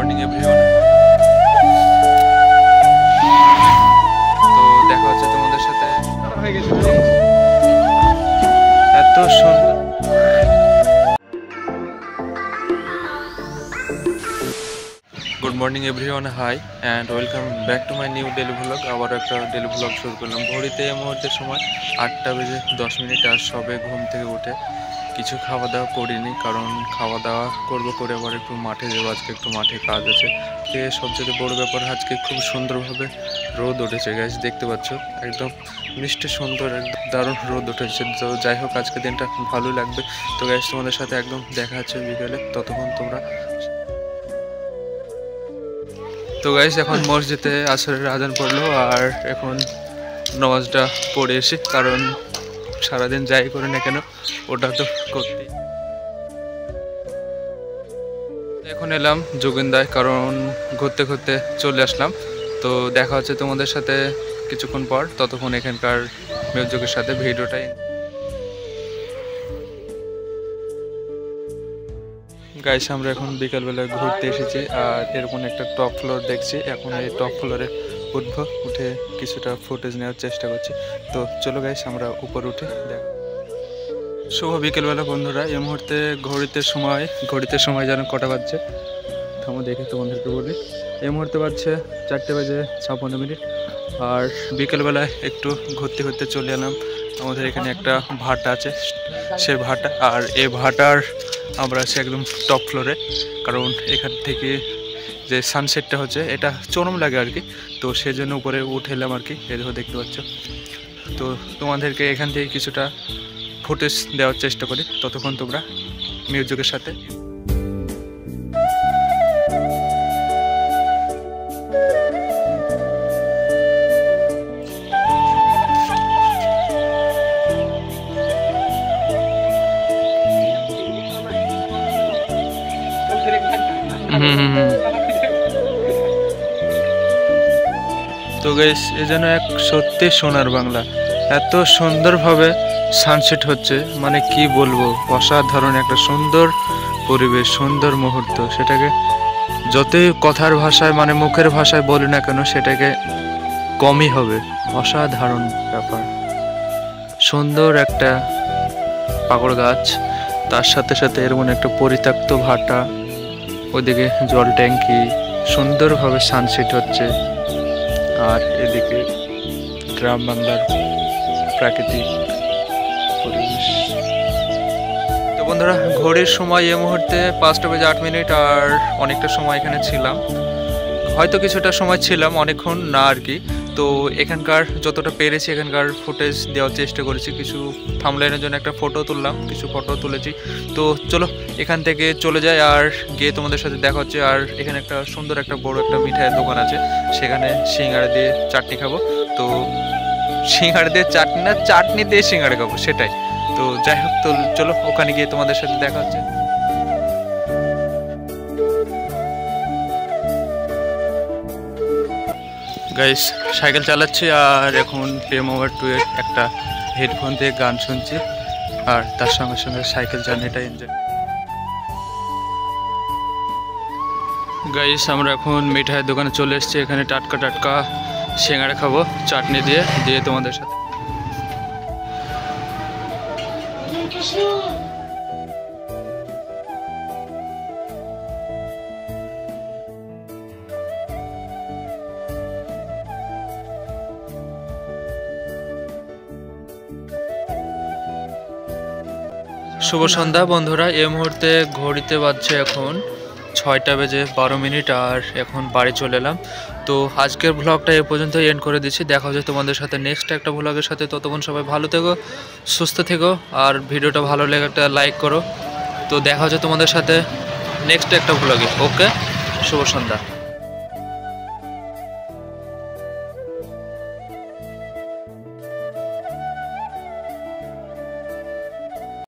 Morning everyone. তো দেখা হচ্ছে তোমাদের সাথে। এত সুন্দর। Good morning everyone, hi and welcome back to my new daily vlog. আবার একটা ডেলি ভ্লগ শুরু করলাম। ঘড়িতে এই মুহূর্তে সময় 8টা বেজে 10 মিনিট। আর সবে ঘুম থেকে উঠে কিছু খাওয়া দাওয়া করিনি, কারণ খাওয়া দাওয়া করবো করে আবার একটু মাঠে যাবো। আজকে একটু মাঠে কাজ আছে। যে সবচেয়ে বড় ব্যাপার, আজকে খুব সুন্দরভাবে রোদ উঠেছে গাইস, দেখতে পাচ্ছ একদম মিষ্টি সুন্দর, একদম দারুণ রোদ উঠেছে। তো যাই হোক, আজকে দিনটা ভালোই লাগবে। তো গাইস তোমাদের সাথে একদম দেখা হচ্ছে বিকেলে, ততক্ষণ তোমরা। তো গাইস এখন মসজিদে আসরের আজান পড়লো, আর এখন নামাজটা পড়ে এসে, কারণ সারাদিন যাই করে না কেন ওটা তো করতে। এখন এলাম যোগিন্দায়, কারণ ঘুরতে ঘুরতে চলে আসলাম। তো দেখা হচ্ছে তোমাদের সাথে কিছুক্ষণ পর, ততক্ষণ এখানকার মিউজিকের সাথে ভিডিওটাই। গাইস আমরা এখন বিকালবেলায় ঘুরতে এসেছি, আর এরকম একটা টপ ফ্লোর দেখছি। এখন এই টপ ফ্লোরে উঠবো, উঠে কিছুটা ফুটেজ নেওয়ার চেষ্টা করছি। তো চলো গাইস আমরা উপর উঠে দেখ। শুভ বিকেলবেলা বন্ধুরা। এই মুহূর্তে ঘড়িতে সময় যেন কটা বাজছে থামো দেখে তোমাদেরকে বলি। এই মুহূর্তে বাজছে 4টে বেজে 56 মিনিট। আর বিকেলবেলায় একটু ঘুরতে ঘুরতে চলে এলাম। আমাদের এখানে একটা ভাটা আছে, সে ভাটা। আর এই ভাটার আমরা আছি একদম টপ ফ্লোরে, কারণ এখান থেকে যে সানসেটটা হচ্ছে এটা চরম লাগে আর কি। তো সেজন্য উপরে উঠে এলাম আর কি, এদিকেও দেখতে পাচ্ছ। তো তোমাদেরকে এখান থেকে কিছুটা ফুটেজ দেওয়ার চেষ্টা করি, ততক্ষণ তোমরা মিউজিকের সাথে। তো গাইস এ যেন এক সত্যি সোনার বাংলা। এত সুন্দরভাবে সানসেট হচ্ছে, মানে কি বলবো, অসাধারণ একটা সুন্দর পরিবেশ, সুন্দর মুহূর্ত। সেটাকে যতই কথার ভাষায় মানে মুখের ভাষায় বলি না কেন, সেটাকে কমই হবে। অসাধারণ ব্যাপার। সুন্দর একটা পাকড় গাছ, তার সাথে সাথে এরকম একটা পরিত্যক্ত ভাটা, ওদিকে জল ট্যাঙ্কি, সুন্দরভাবে সানসেট হচ্ছে। আর এদিকে গ্রাম বাংলার প্রাকৃতিক পরিবেশ। তো বন্ধুরা ঘড়ির সময় এই মুহূর্তে 5টা বেজে 8 মিনিট। আর অনেকটা সময় এখানে ছিলাম, হয়তো কিছুটা সময় ছিলাম, অনেকক্ষণ না আর কি। তো এখানকার যতটা পেরেছি এখানকার ফুটেজ দেওয়ার চেষ্টা করেছি। কিছু থাম্বনেইলের জন্য একটা ফটো তুললাম, কিছু ফটো তুলেছি। তো চলো এখান থেকে চলে যাই, আর গিয়ে তোমাদের সাথে দেখা হচ্ছে। আর এখানে একটা সুন্দর একটা বড় একটা মিঠাইয়ের দোকান আছে, সেখানে সিঙ্গাড়া দিয়ে চাটনি খাবো। তো সিঙ্গাড়া দিয়ে চাটনি না, চাটনি দিয়ে সিঙ্গাড়া খাবো, সেটাই। তো যাই হোক, তো চলো ওখানে গিয়ে তোমাদের সাথে দেখা হচ্ছে। গাইস সাইকেল চালাচ্ছি, আর এখন PM ওভার 2 এর একটা হেডফোন দিয়ে গান শুনছি, আর তার সঙ্গে সঙ্গে সাইকেল জার্নিটা এনজয়। গাইস আমরা এখন মিঠাইয়ের দোকানে চলে এসেছি। এখানে টাটকা টাটকা সিঙ্গাড়া খাবো চাটনি দিয়ে দিয়ে তোমাদের সাথে। শুভ সন্ধ্যা বন্ধুরা। এই মুহূর্তে ঘড়িতে বাজছে এখন 6টা বেজে 12 মিনিট। আর এখন বাড়ি চলে এলাম। তো আজকের ভ্লগটা এ পর্যন্ত এন্ড করে দিচ্ছি। দেখা হচ্ছে তোমাদের সাথে নেক্সট একটা ভ্লগের সাথে। ততক্ষণ সবাই ভালো থেকো, সুস্থ থেকো, আর ভিডিওটা ভালো লেগে একটা লাইক করো। তো দেখা হচ্ছে তোমাদের সাথে নেক্সট একটা ভ্লগে। ওকে, শুভ সন্ধ্যা।